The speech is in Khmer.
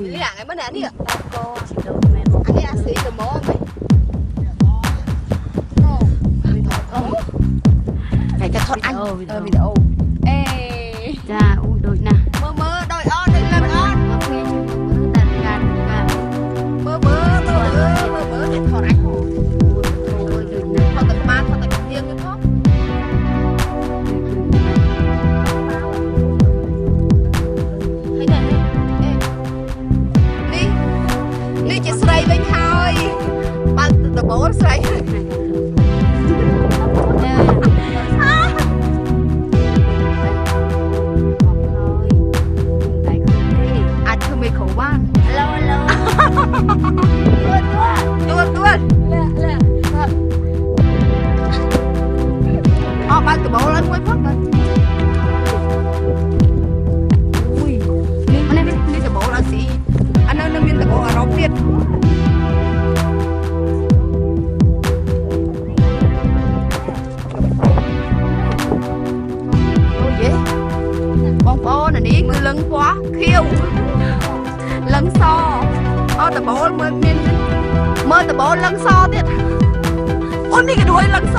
នេះអាថ្ងៃមិនអានេះកូនទៅមែនអានេះអាស៊ីទៅមកមិនថ្ងៃតែថតអញវីដេអូអេចាអូដូចណាស់មើលដូចអត់ដូចលឹងអត់មកគ្នាតែការមើលតែថតអញហូថតតែបានថតតែទៀងទៅផងនេះជាស្រីវិញហើយបើដបូលស្រីអាចធ្វើមេក្រូបានឡូទួតអត់បើដបូលឲ្យមួយផងอุ้ยនេះដបូលឲ្យស៊ីអានៅមានដបូលអារម្មណ៍ទៀតបងប្អូននេះគឺលឹងពណ៌ខៀវលឹងសអត់ដបូលមើលមានមើលដបូលលឹងសទៀតអូននេះក៏ដួយលឹងស